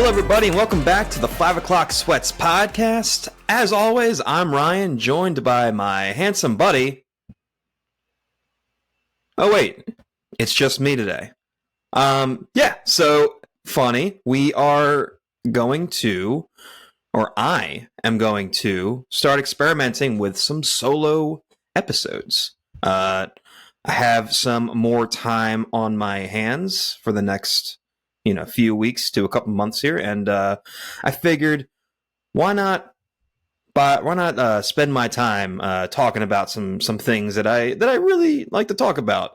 Hello, everybody, and welcome back to the 5 O'Clock Sweats podcast. As always, I'm Ryan, joined by my handsome buddy. Oh, wait, it's just me today. So funny. We are going to, or I am going to, start experimenting with some solo episodes. I have some more time on my hands for the next few weeks to a couple months here, and I figured why not spend my time talking about some things that I really like to talk about,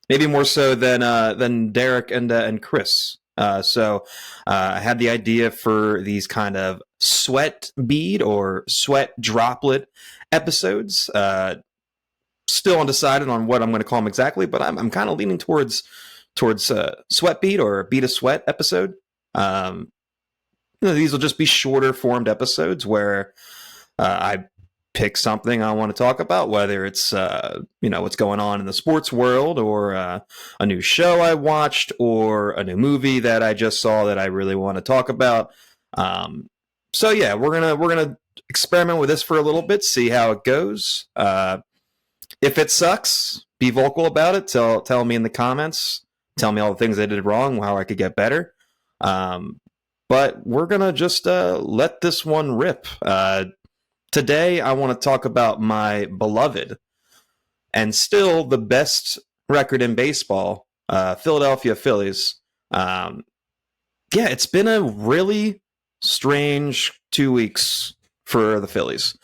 maybe more so than Derek and Chris. So I had the idea for these kind of sweat bead or sweat droplet episodes. Still undecided on what I'm going to call them exactly, but I'm kind of leaning towards sweat bead or bead of sweat episode. These will just be shorter formed episodes where I pick something I want to talk about, whether it's what's going on in the sports world, or a new show I watched, or a new movie that I just saw that I really want to talk about. So yeah, we're gonna experiment with this for a little bit, see how it goes. If it sucks, be vocal about it. Tell me in the comments. Tell me all the things I did wrong, how I could get better. But we're going to just let this one rip. Today, I want to talk about my beloved and still the best record in baseball, Philadelphia Phillies. It's been a really strange 2 weeks for the Phillies.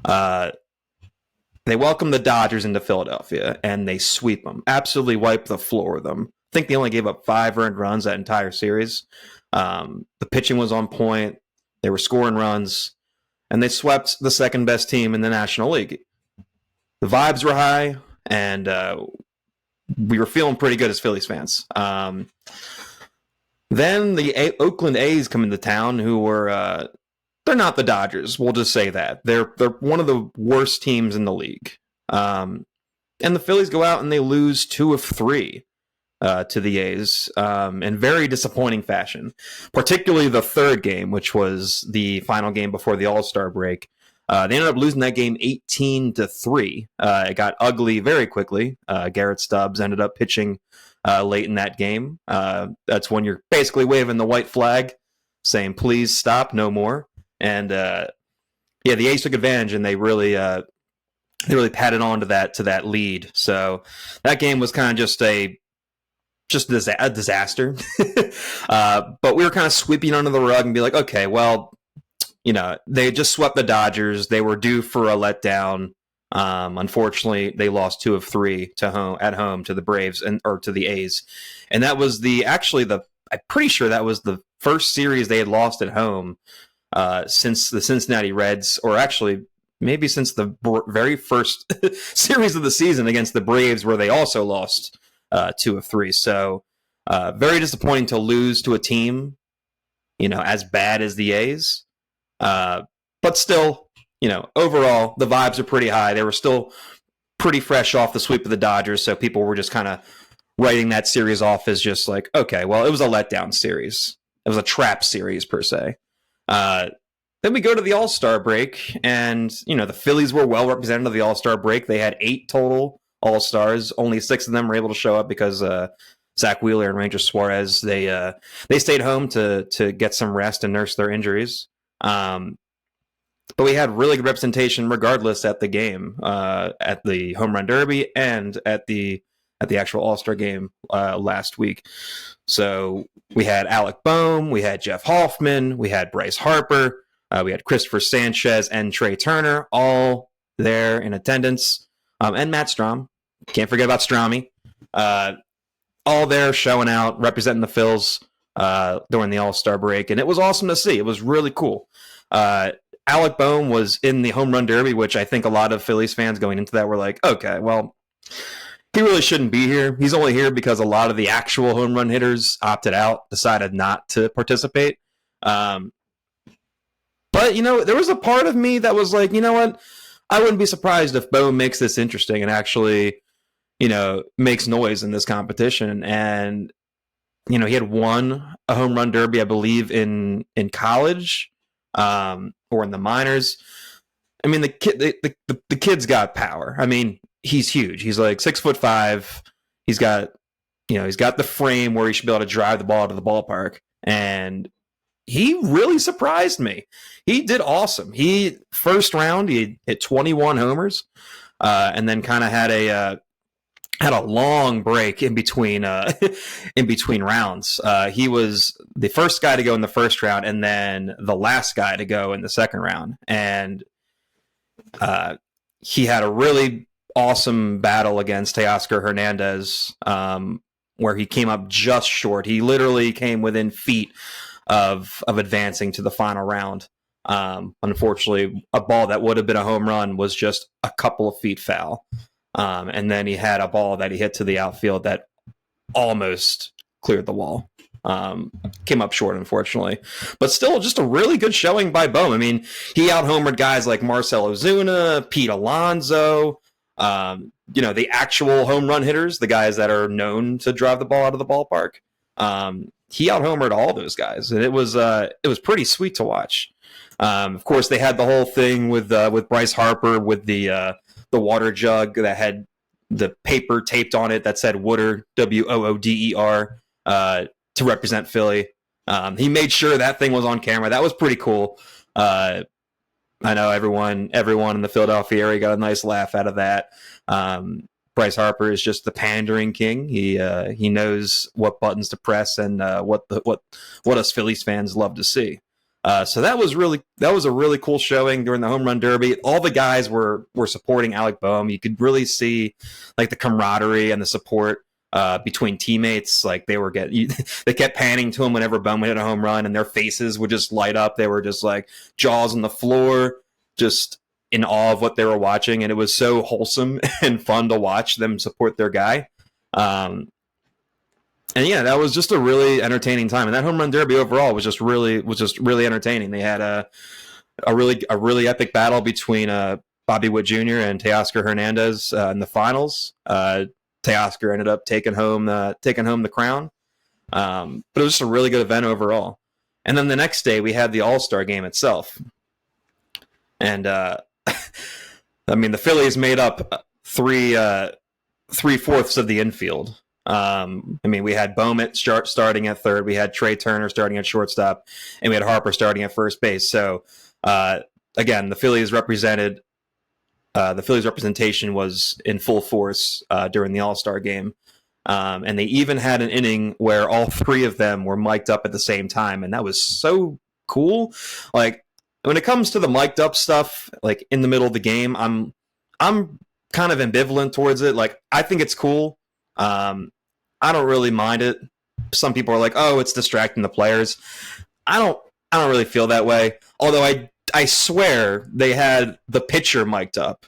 They welcomed the Dodgers into Philadelphia, and they sweep them, absolutely wipe the floor with them. I think they only gave up 5 earned runs that entire series. The pitching was on point. They were scoring runs, and they swept the second best team in the National League. The vibes were high, and we were feeling pretty good as Phillies fans. Then the Oakland A's come into town, who were they're not the Dodgers. We'll just say that they're one of the worst teams in the league. And the Phillies go out and they lose 2 of 3. To the A's in very disappointing fashion, particularly the third game, which was the final game before the All-Star break. They ended up losing that game 18-3. It got ugly very quickly. Garrett Stubbs ended up pitching late in that game. That's when you're basically waving the white flag, saying, please stop, no more. And the A's took advantage, and they really patted on to that lead. So that game was kind of just a disaster. But we were kind of sweeping under the rug and be like, okay, well, they just swept the Dodgers. They were due for a letdown. Unfortunately, they lost 2 of 3 at home to the Braves or to the A's. And that was I'm pretty sure that was the first series they had lost at home since the Cincinnati Reds, or actually maybe since the very first series of the season against the Braves, where they also lost 2 of 3. So very disappointing to lose to a team, as bad as the A's. But still, overall, the vibes are pretty high. They were still pretty fresh off the sweep of the Dodgers, so people were just kind of writing that series off as just like, okay, well, it was a letdown series. It was a trap series, per se. Then we go to the All-Star break, and, the Phillies were well represented at the All-Star break. They had 8 total All-Stars. Only 6 of them were able to show up because Zach Wheeler and Ranger Suarez, they stayed home to get some rest and nurse their injuries. But we had really good representation regardless at the game, at the Home Run Derby and at the actual All-Star game last week. So we had Alec Bohm, we had Jeff Hoffman, we had Bryce Harper, we had Christopher Sanchez and Trey Turner, all there in attendance. And Matt Strom. Can't forget about Stromy. All there showing out, representing the Phils during the All-Star break. And it was awesome to see. It was really cool. Alec Bohm was in the Home Run Derby, which I think a lot of Phillies fans going into that were like, okay, well, he really shouldn't be here. He's only here because a lot of the actual home run hitters opted out, decided not to participate. But, there was a part of me that was like, you know what? I wouldn't be surprised if Bohm makes this interesting and actually, makes noise in this competition. And he had won a home run derby, I believe, in college, or in the minors. I mean, the kid's got power. I mean, he's huge. He's like 6'5". He's got the frame where he should be able to drive the ball out of the ballpark. And he really surprised me. He did awesome. First round, he hit 21 homers, and then kind of had a long break in between rounds. He was the first guy to go in the first round, and then the last guy to go in the second round. And he had a really awesome battle against Teoscar Hernandez, where he came up just short. He literally came within feet of advancing to the final round. Unfortunately, a ball that would have been a home run was just a couple of feet foul. And then he had a ball that he hit to the outfield that almost cleared the wall. Came up short, unfortunately. But still, just a really good showing by Bohm. I mean, he out-homered guys like Marcell Ozuna, Pete Alonso, the actual home run hitters, the guys that are known to drive the ball out of the ballpark. He out-homered all those guys, and it was pretty sweet to watch. Of course, they had the whole thing with Bryce Harper with the water jug that had the paper taped on it that said Wooder, Wooder, to represent Philly. He made sure that thing was on camera. That was pretty cool. I know everyone in the Philadelphia area got a nice laugh out of that. Bryce Harper is just the pandering king. He knows what buttons to press and what us Phillies fans love to see. So that was a really cool showing during the home run derby. All the guys were supporting Alec Bohm. You could really see like the camaraderie and the support between teammates. Like they kept panning to him whenever Bohm hit a home run, and their faces would just light up. They were just like jaws on the floor, just in awe of what they were watching, and it was so wholesome and fun to watch them support their guy. And yeah, that was just a really entertaining time. And that home run derby overall was just really entertaining. They had a really epic battle between Bobby Witt Jr. and Teoscar Hernandez in the finals. Teoscar ended up taking home the crown. But it was just a really good event overall. And then the next day we had the All-Star game itself. And I mean, the Phillies made up 3/4 of the infield. I mean, we had Bowman starting at third, we had Trey Turner starting at shortstop, and we had Harper starting at first base. So again, the Phillies representation was in full force during the All-Star game. And they even had an inning where all three of them were mic'd up at the same time, and that was so cool. Like, when it comes to the mic'd up stuff, like in the middle of the game, I'm kind of ambivalent towards it. Like, I think it's cool. I don't really mind it. Some people are like, "Oh, it's distracting the players." I don't really feel that way. Although I swear they had the pitcher mic'd up,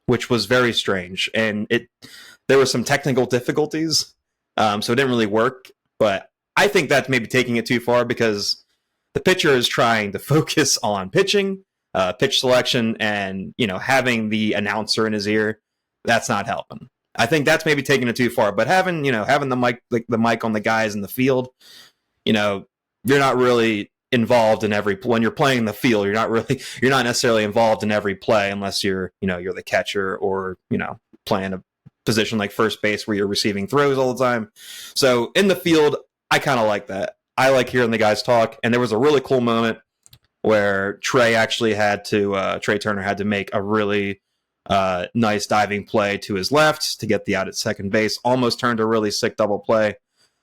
which was very strange, and there were some technical difficulties, so it didn't really work. But I think that's maybe taking it too far, because the pitcher is trying to focus on pitching, pitch selection, and having the announcer in his ear. That's not helping. I think that's maybe taking it too far. But having the mic, like the mic on the guys in the field, you're not really involved in when you're playing the field. You're not necessarily involved in every play unless you're the catcher, or playing a position like first base where you're receiving throws all the time. So in the field, I kind of like that. I like hearing the guys talk. And there was a really cool moment where Trey Turner had to make a really nice diving play to his left to get the out at second base. Almost turned a really sick double play.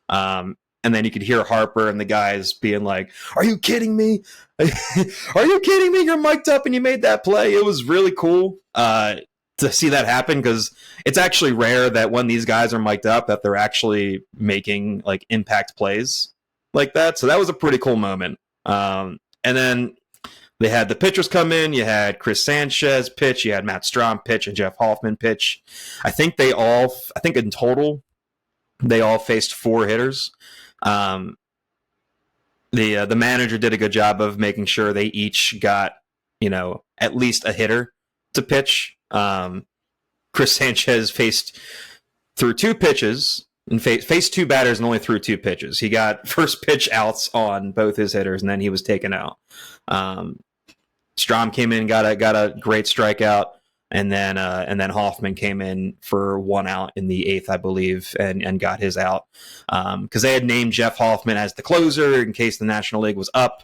And then you could hear Harper and the guys being like, "Are you kidding me? Are you kidding me? You're mic'd up and you made that play." It was really cool to see that happen, because it's actually rare that when these guys are mic'd up that they're actually making like impact plays like that. So that was a pretty cool moment. And then they had the pitchers come in. You had Chris Sanchez pitch. You had Matt Strahm pitch and Jeff Hoffman pitch. I think in total, they all faced 4 hitters. The manager did a good job of making sure they each got, at least a hitter to pitch. Chris Sanchez faced through 2 pitches. and faced two batters and only threw two pitches. He got first pitch outs on both his hitters, and then he was taken out. Strom came in, got a great strikeout, and then Hoffman came in for one out in the eighth, I believe, and got his out because they had named Jeff Hoffman as the closer in case the National League was up.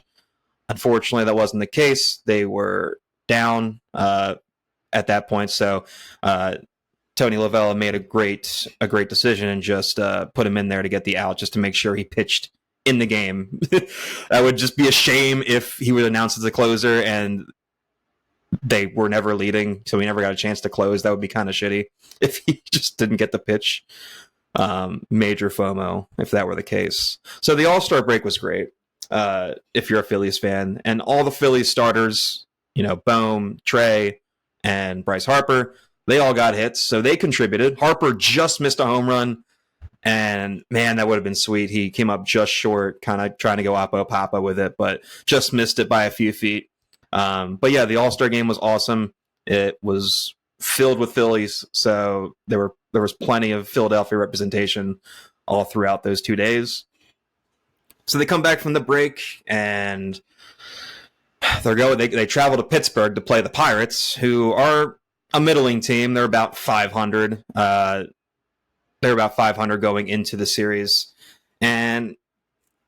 Unfortunately, that wasn't the case. They were down at that point, so Tony Lavella made a great decision and just put him in there to get the out, just to make sure he pitched in the game. That would just be a shame if he was announced as a closer and they were never leading, so he never got a chance to close. That would be kind of shitty if he just didn't get the pitch. Major FOMO if that were the case. So the All-Star break was great if you're a Phillies fan, and all the Phillies starters, Bohm, Trey, and Bryce Harper, they all got hits, so they contributed. Harper just missed a home run, and man, that would have been sweet. He came up just short, kind of trying to go Oppo Papa with it, but just missed it by a few feet. But yeah, the All-Star game was awesome. It was filled with Phillies, so there was plenty of Philadelphia representation all throughout those 2 days. So they come back from the break, and they travel to Pittsburgh to play the Pirates, who are a middling team. They're about 500. They're about 500 going into the series. And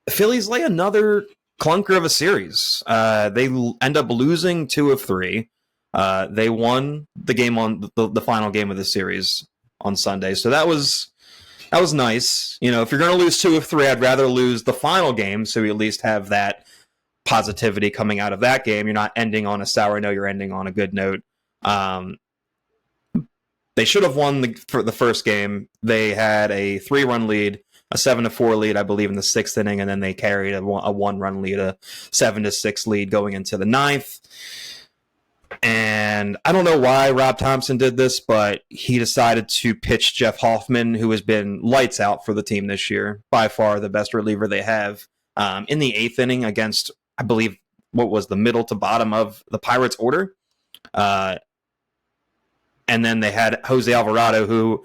the Phillies lay another clunker of a series. They end up losing 2 of 3. They won the game on the final game of the series on Sunday. So that was nice. If you're going to lose 2 of 3, I'd rather lose the final game, so you at least have that positivity coming out of that game. You're not ending on a sour note. You're ending on a good note. They should have won for the first game. They had a 3-run lead, a 7-4 lead, I believe, in the 6th inning, and then they carried a 1-run lead, a 7-6 lead going into the 9th. And I don't know why Rob Thompson did this, but he decided to pitch Jeff Hoffman, who has been lights out for the team this year, by far the best reliever they have, in the 8th inning against, I believe, what was the middle to bottom of the Pirates order. And then they had Jose Alvarado, who,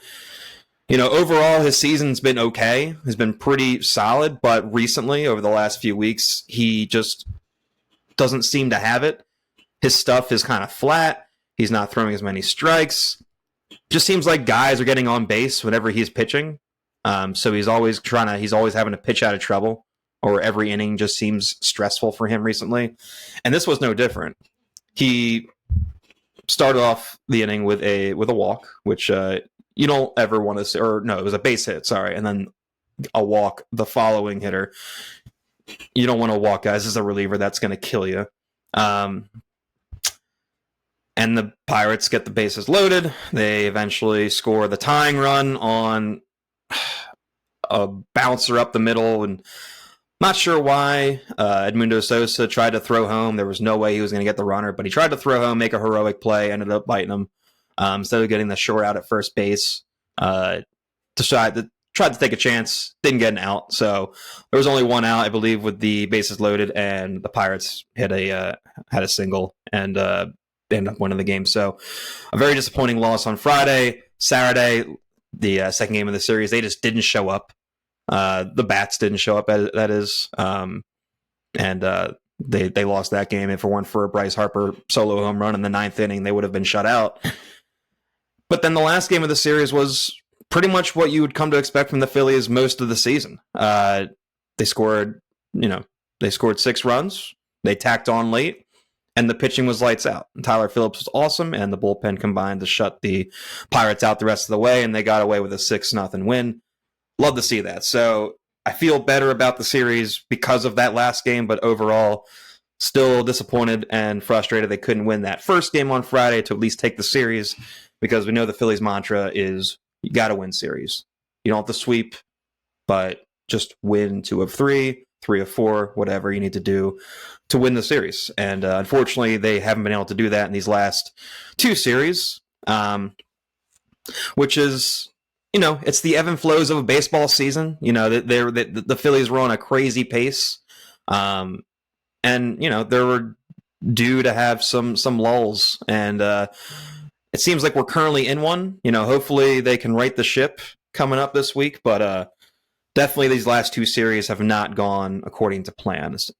overall his season's been okay, has been pretty solid, but recently, over the last few weeks, he just doesn't seem to have it. His stuff is kind of flat. He's not throwing as many strikes. Just seems like guys are getting on base whenever he's pitching. So he's always having to pitch out of trouble, or every inning just seems stressful for him recently. And this was no different. He started off the inning with a walk, which you don't ever want to see, or no, it was a base hit, sorry, and then a walk the following hitter. You don't want to walk guys as a reliever. That's going to kill you. And the Pirates get the bases loaded. They eventually score the tying run on a bouncer up the middle, and not sure why Edmundo Sosa tried to throw home. There was no way he was going to get the runner, but he tried to throw home, make a heroic play, ended up biting him. Instead of getting the short out at first base, tried to take a chance, didn't get an out. So there was only one out, I believe, with the bases loaded, and the Pirates had a single and ended up winning the game. So a very disappointing loss on Friday. Saturday, the second game of the series, they just didn't show up. The bats didn't show up, that is. They lost that game. If it weren't for a Bryce Harper solo home run in the 9th inning, they would have been shut out. But then the last game of the series was pretty much what you would come to expect from the Phillies most of the season. They scored 6 runs. They tacked on late, and the pitching was lights out. And Tyler Phillips was awesome, and the bullpen combined to shut the Pirates out the rest of the way, and they got away with a 6-0 win. Love to see that. So I feel better about the series because of that last game, but overall, still disappointed and frustrated they couldn't win that first game on Friday to at least take the series, because we know the Phillies' mantra is you got to win series. You don't have to sweep, but just win 2 of 3, 3 of 4, whatever you need to do to win the series. And unfortunately, they haven't been able to do that in these last 2 series, which is, it's the ebb and flows of a baseball season. The Phillies were on a crazy pace, and they were due to have some lulls, and it seems like we're currently in one. Hopefully they can right the ship, coming up this week, but definitely these last two series have not gone according to plans.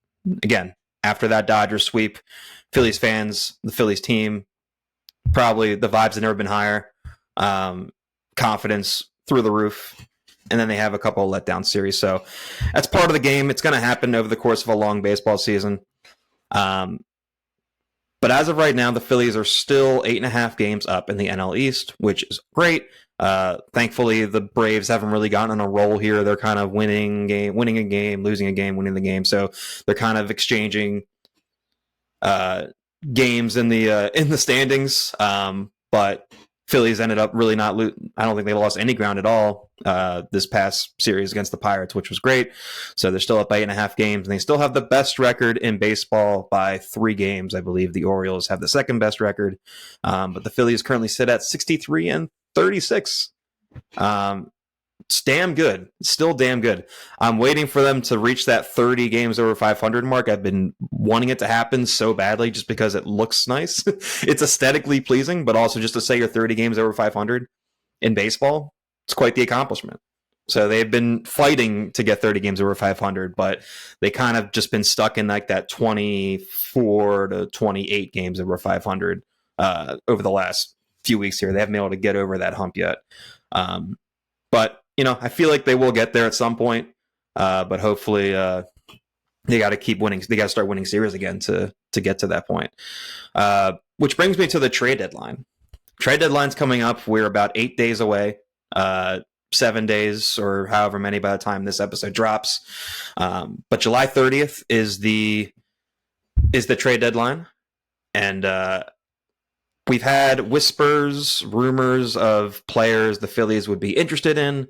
Again, after that Dodgers sweep, Phillies fans, the Phillies team, probably the vibes have never been higher. Confidence through the roof. And then they have a couple of letdown series. So that's part of the game. It's going to happen over the course of a long baseball season. But as of right now, the Phillies are still 8.5 games up in the NL East, which is great. Thankfully, the Braves haven't really gotten on a roll here. They're kind of winning a game, losing a game, winning the game. So they're kind of exchanging games in the standings. But Phillies ended up really not I don't think they lost any ground at all this past series against the Pirates, which was great. So they're still up by 8.5 games, and they still have the best record in baseball by 3 games. I believe the Orioles have the second best record, but the Phillies currently sit at 63-36. It's damn good. It's still damn good. I'm waiting for them to reach that 30 games over 500 mark. I've been wanting it to happen so badly just because it looks nice. It's aesthetically pleasing, but also just to say you're 30 games over 500 in baseball, it's quite the accomplishment. So they've been fighting to get 30 games over 500, but they kind of just been stuck in like that 24 to 28 games over 500 over the last few weeks here. They haven't been able to get over that hump yet. But I feel like they will get there at some point, but hopefully they got to keep winning. They got to start winning series again to get to that point. Which brings me to the trade deadline. Trade deadline's coming up. We're about 8 days away, 7 days or however many by the time this episode drops. But July 30th is the trade deadline, and we've had whispers, rumors of players the Phillies would be interested in.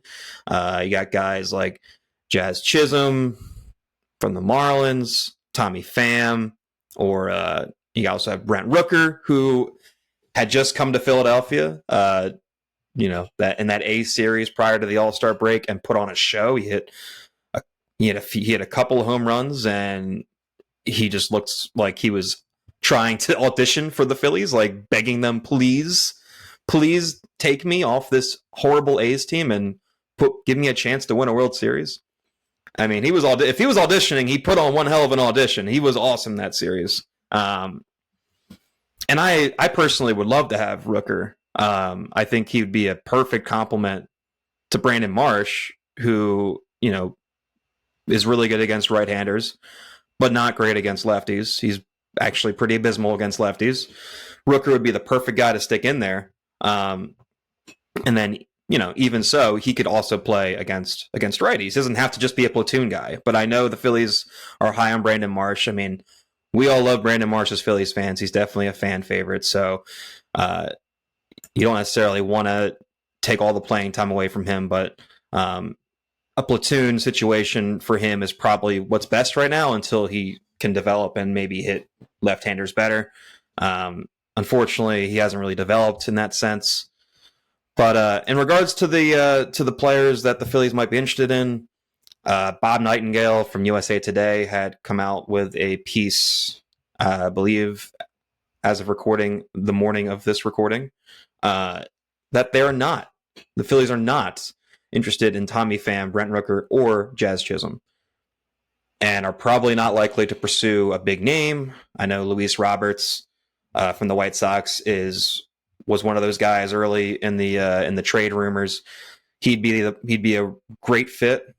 You got guys like Jazz Chisholm from the Marlins, Tommy Pham, or you also have Brent Rooker, who had just come to Philadelphia, that in that A series prior to the All-Star break and put on a show. He hit a couple of home runs, and he just looked like he was trying to audition for the Phillies, like begging them, please take me off this horrible A's team and give me a chance to win a World Series. I mean, if he was auditioning, he put on one hell of an audition. He was awesome that series. And I personally would love to have Rooker. I think he would be a perfect complement to Brandon Marsh, who, is really good against right-handers, but not great against lefties. He's actually pretty abysmal against lefties. Rooker would be the perfect guy to stick in there. And then, even so, he could also play against righties. He doesn't have to just be a platoon guy. But I know the Phillies are high on Brandon Marsh. I mean, we all love Brandon Marsh as Phillies fans. He's definitely a fan favorite. So you don't necessarily want to take all the playing time away from him, but a platoon situation for him is probably what's best right now until he can develop and maybe hit left-handers better. Unfortunately, he hasn't really developed in that sense. But in regards to the players that the Phillies might be interested in, Bob Nightingale from USA Today had come out with a piece, I believe, as of recording, the morning of this recording, that the Phillies are not interested in Tommy Pham, Brent Rooker, or Jazz Chisholm, and are probably not likely to pursue a big name. I know Luis Roberts from the White Sox was one of those guys early in the trade rumors. He'd be a great fit.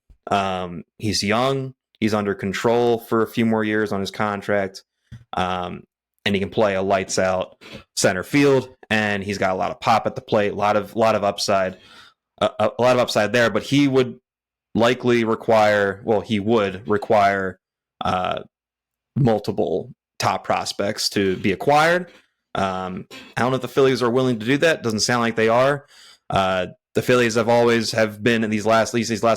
He's young. He's under control for a few more years on his contract, and he can play a lights out center field. And he's got a lot of pop at the plate, a lot of upside, a lot of upside there. But he would likely require multiple top prospects to be acquired. I don't know if the Phillies are willing to do that. Doesn't sound like they are. The Phillies have been in these last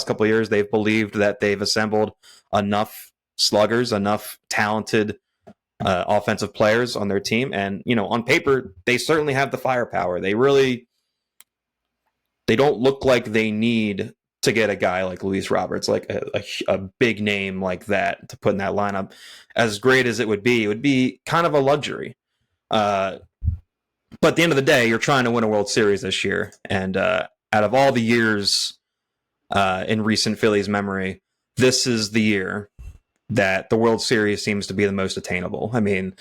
couple of years. They've believed that they've assembled enough sluggers, enough talented offensive players on their team, and on paper they certainly have the firepower. They don't look like they need to get a guy like Luis Roberts, like a big name like that, to put in that lineup. As great as it would be kind of a luxury. But at the end of the day, you're trying to win a World Series this year, and out of all the years in recent Phillies memory, this is the year that the World Series seems to be the most attainable. I mean,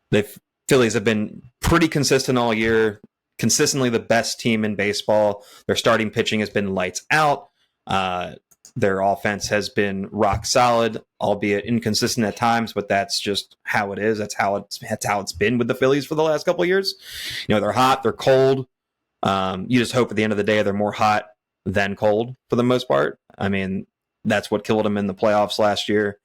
the Phillies have been pretty consistent all year, consistently the best team in baseball. Their starting pitching has been lights out. Their offense has been rock solid, albeit inconsistent at times, but that's just how it is. That's how it's been with the Phillies for the last couple of years. You know, they're hot, they're cold. You just hope at the end of the day they're more hot than cold for the most part. I mean, that's what killed them in the playoffs last year,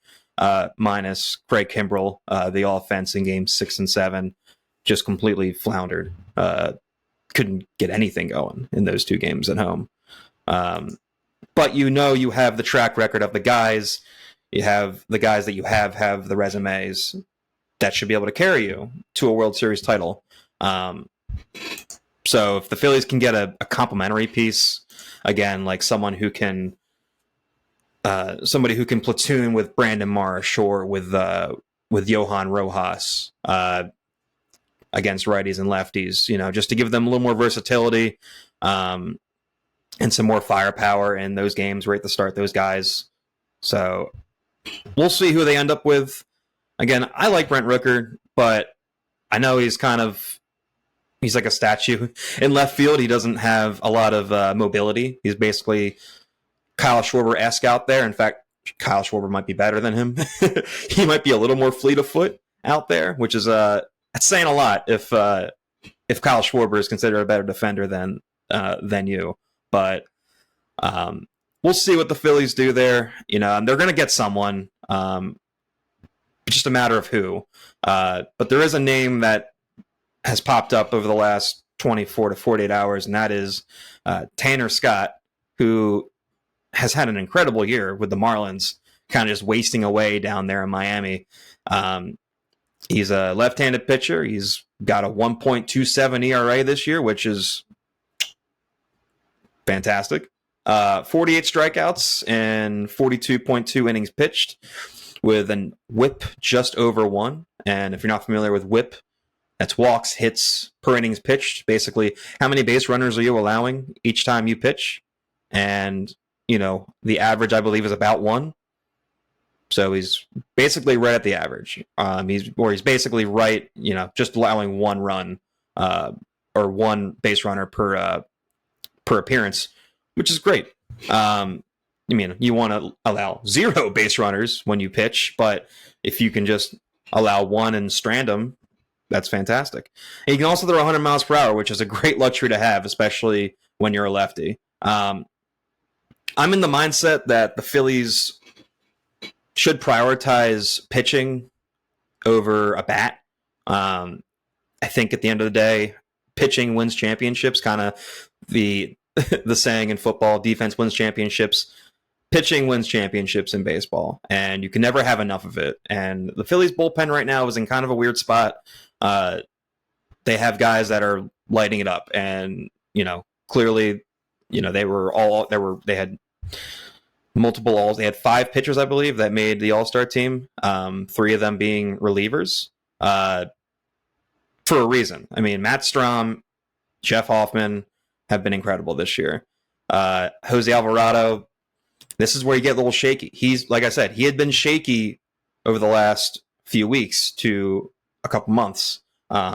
minus Craig Kimbrell. The offense in games 6 and 7 just completely floundered. Couldn't get anything going in those 2 games at home. But you have the track record of the guys. You have the guys that you have the resumes that should be able to carry you to a World Series title. So if the Phillies can get a complimentary piece, again, like somebody who can platoon with Brandon Marsh or with Johan Rojas against righties and lefties, just to give them a little more versatility and some more firepower in those games right at the start, those guys. So we'll see who they end up with. Again, I like Brent Rooker, but I know he's like a statue in left field. He doesn't have a lot of mobility. He's basically Kyle Schwarber-esque out there. In fact, Kyle Schwarber might be better than him. He might be a little more fleet of foot out there, which is that's saying a lot if Kyle Schwarber is considered a better defender than you. But we'll see what the Phillies do there. And they're going to get someone. It's just a matter of who. But there is a name that has popped up over the last 24 to 48 hours, and that is Tanner Scott, who has had an incredible year with the Marlins, kind of just wasting away down there in Miami. He's a left-handed pitcher. He's got a 1.27 ERA this year, which is fantastic. 48 strikeouts and 42.2 innings pitched with a whip just over 1. And if you're not familiar with whip, that's walks, hits per innings pitched. Basically, how many base runners are you allowing each time you pitch? And, the average, I believe, is about 1. So he's basically right at the average. He's basically right, just allowing 1 run or 1 base runner per appearance, which is great. You want to allow 0 base runners when you pitch, but if you can just allow 1 and strand them, that's fantastic. And you can also throw 100 miles per hour, which is a great luxury to have, especially when you're a lefty. I'm in the mindset that the Phillies should prioritize pitching over a bat. I think at the end of the day, pitching wins championships, kind of the saying in football, defense wins championships. Pitching wins championships in baseball, and you can never have enough of it. And the Phillies bullpen right now is in kind of a weird spot. They have guys that are lighting it up, and clearly, they had multiple alls. They had 5 pitchers, I believe, that made the All-Star team. 3 of them being relievers for a reason. I mean, Matt Strahm, Jeff Hoffman have been incredible this year. Jose Alvarado, this is where you get a little shaky. He's, like I said, he had been shaky over the last few weeks to a couple months.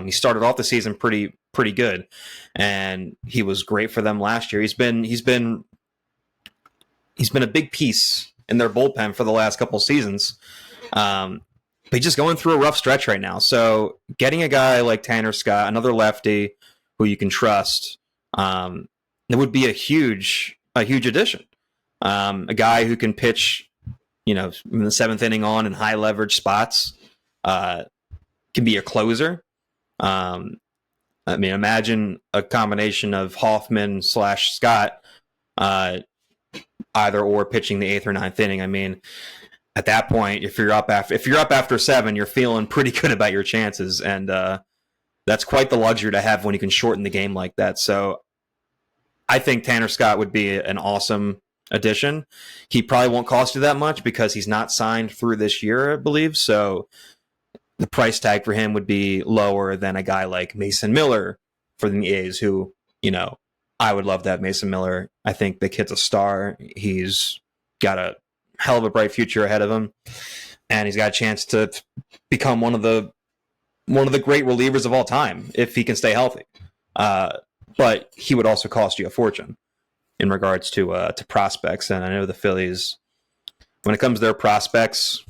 He started off the season pretty good, and he was great for them last year. He's been a big piece in their bullpen for the last couple of seasons. But he's just going through a rough stretch right now. So getting a guy like Tanner Scott, another lefty who you can trust, it would be a huge addition. A guy who can pitch, in the 7th inning on in high leverage spots, can be a closer. Imagine a combination of Hoffman / Scott, either or pitching the 8th or 9th inning. At that point, if you're up after 7, you're feeling pretty good about your chances, and that's quite the luxury to have when you can shorten the game like that. So, I think Tanner Scott would be an awesome addition. He probably won't cost you that much because he's not signed through this year, I believe. So the price tag for him would be lower than a guy like Mason Miller for the A's, who, I would love to have Mason Miller. I think the kid's a star. He's got a hell of a bright future ahead of him, and he's got a chance to become one of the great relievers of all time if he can stay healthy. But he would also cost you a fortune in regards to prospects. And I know the Phillies, when it comes to their prospects,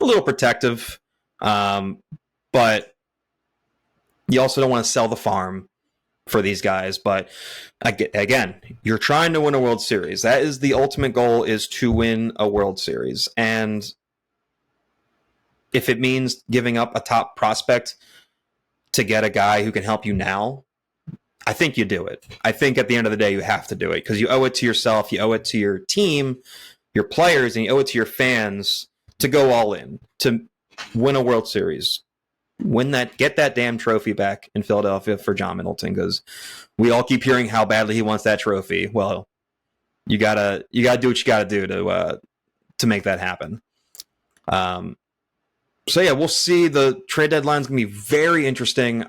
a little protective, but you also don't want to sell the farm for these guys. But again, you're trying to win a World Series. That is the ultimate goal, is to win a World Series. And if it means giving up a top prospect to get a guy who can help you now, I think you do it. I think at the end of the day, you have to do it because you owe it to yourself, you owe it to your team, your players, and you owe it to your fans to go all in, to win a World Series. Get that damn trophy back in Philadelphia for John Middleton, because we all keep hearing how badly he wants that trophy. Well, you gotta do what you gotta do to make that happen. So yeah, we'll see. The trade deadline's gonna be very interesting.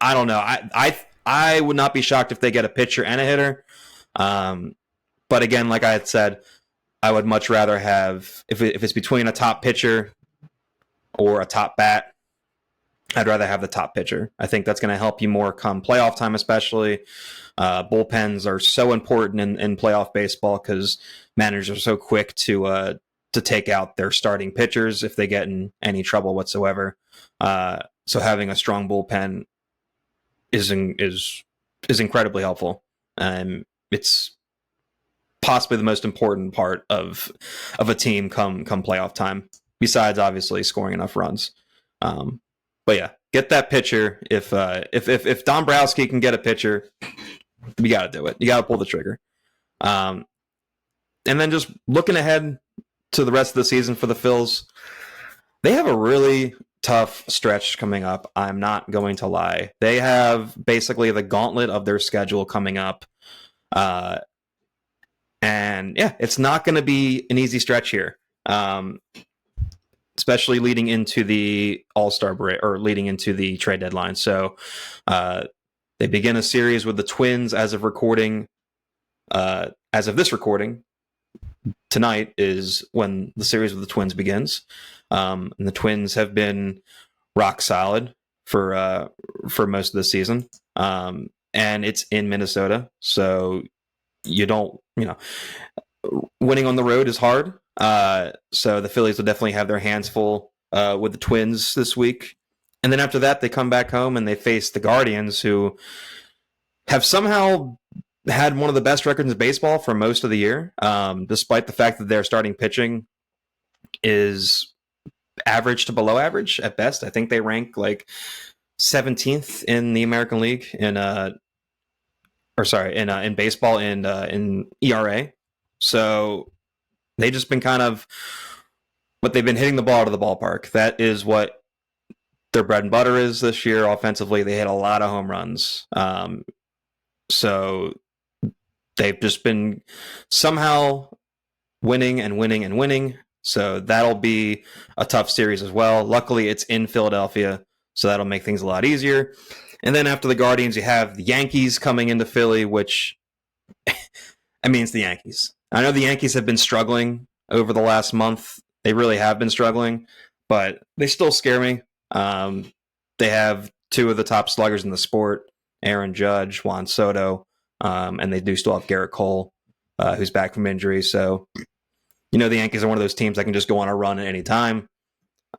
I don't know. I would not be shocked if they get a pitcher and a hitter. But again, like I had said, I would much rather have, if it's between a top pitcher or a top bat, I'd rather have the top pitcher. I think that's going to help you more come playoff time, especially. Bullpens are so important in playoff baseball because managers are so quick to take out their starting pitchers if they get in any trouble whatsoever. So having a strong bullpen is incredibly helpful. It's possibly the most important part of a team come playoff time, besides obviously scoring enough runs. But yeah, get that pitcher. If Dombrowski can get a pitcher, you got to do it. You got to pull the trigger. And then just looking ahead to the rest of the season for the Phils, they have a really tough stretch coming up. I'm not going to lie. They have basically the gauntlet of their schedule coming up. And yeah, it's not going to be an easy stretch here. Especially leading into the All-Star break or leading into the trade deadline. So they begin a series with the Twins as of this recording. Tonight is when the series with the Twins begins. And the Twins have been rock solid for most of the season. And it's in Minnesota. So winning on the road is hard. So the Phillies will definitely have their hands full with the Twins this week. And then after that, they come back home and they face the Guardians, who have somehow had one of the best records in baseball for most of the year, despite the fact that their starting pitching is average to below average at best. I think they rank like 17th in the American League in baseball in ERA. So they just been they've been hitting the ball out of the ballpark. That is what their bread and butter is this year. Offensively, they hit a lot of home runs. So they've just been somehow winning and winning and winning. So that'll be a tough series as well. Luckily, it's in Philadelphia, so that'll make things a lot easier. And then after the Guardians, you have the Yankees coming into Philly, which, it's the Yankees. I know the Yankees have been struggling over the last month. They really have been struggling, but they still scare me. They have two of the top sluggers in the sport, Aaron Judge, Juan Soto, and they do still have Garrett Cole, who's back from injury. So, the Yankees are one of those teams that can just go on a run at any time.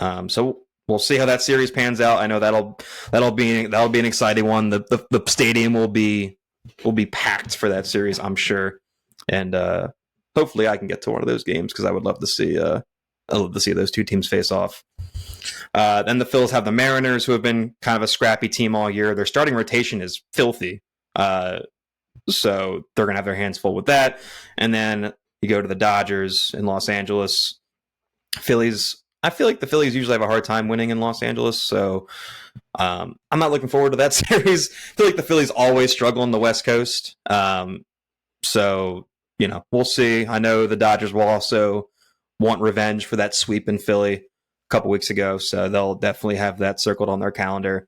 So we'll see how that series pans out. I know that'll be an exciting one. The stadium will be packed for that series, I'm sure, and hopefully I can get to one of those games because I would love to see those two teams face off. Then the Phils have the Mariners, who have been kind of a scrappy team all year. Their starting rotation is filthy, so they're going to have their hands full with that. And then you go to the Dodgers in Los Angeles. Phillies. I feel like the Phillies usually have a hard time winning in Los Angeles, so I'm not looking forward to that series. I feel like the Phillies always struggle on the West Coast. So, we'll see. I know the Dodgers will also want revenge for that sweep in Philly a couple weeks ago, so they'll definitely have that circled on their calendar.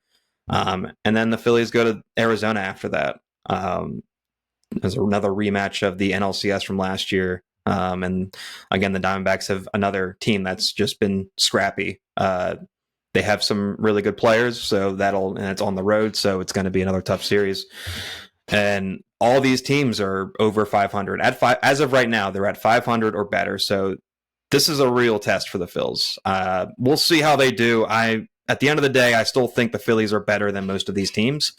And then the Phillies go to Arizona after that. There's another rematch of the NLCS from last year. And again, the Diamondbacks have another team that's just been scrappy. They have some really good players, so and it's on the road, so it's going to be another tough series. And all these teams are over 500. As of right now, they're at 500 or better. So this is a real test for the Phils. We'll see how they do. At the end of the day, I still think the Phillies are better than most of these teams.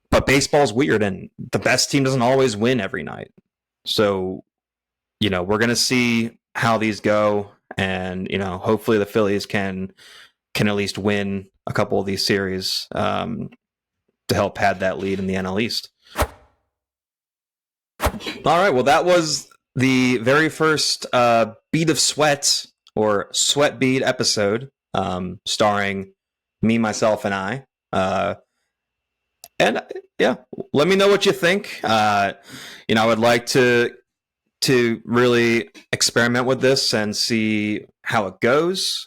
But baseball's weird, and the best team doesn't always win every night. So, we're going to see how these go, and hopefully the Phillies can at least win a couple of these series to help pad that lead in the NL East. All right, well, that was the very first Bead of Sweat or Sweat Bead episode, starring me, myself, and I. And yeah, let me know what you think. I would like to really experiment with this and see how it goes.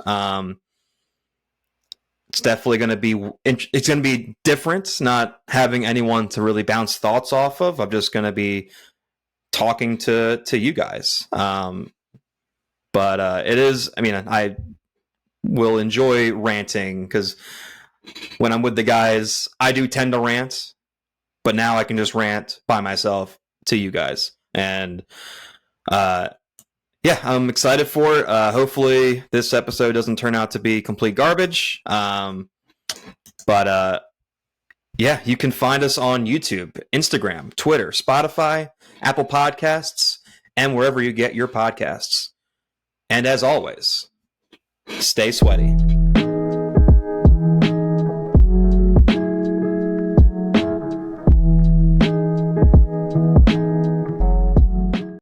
It's definitely going to be different, not having anyone to really bounce thoughts off of. I'm just going to be talking to you guys. But it is, I will enjoy ranting because when I'm with the guys, I do tend to rant, but now I can just rant by myself to you guys. And yeah, I'm excited for it. Hopefully this episode doesn't turn out to be complete garbage. But yeah, you can find us on YouTube, Instagram, Twitter, Spotify, Apple Podcasts, and wherever you get your podcasts. And as always, stay sweaty.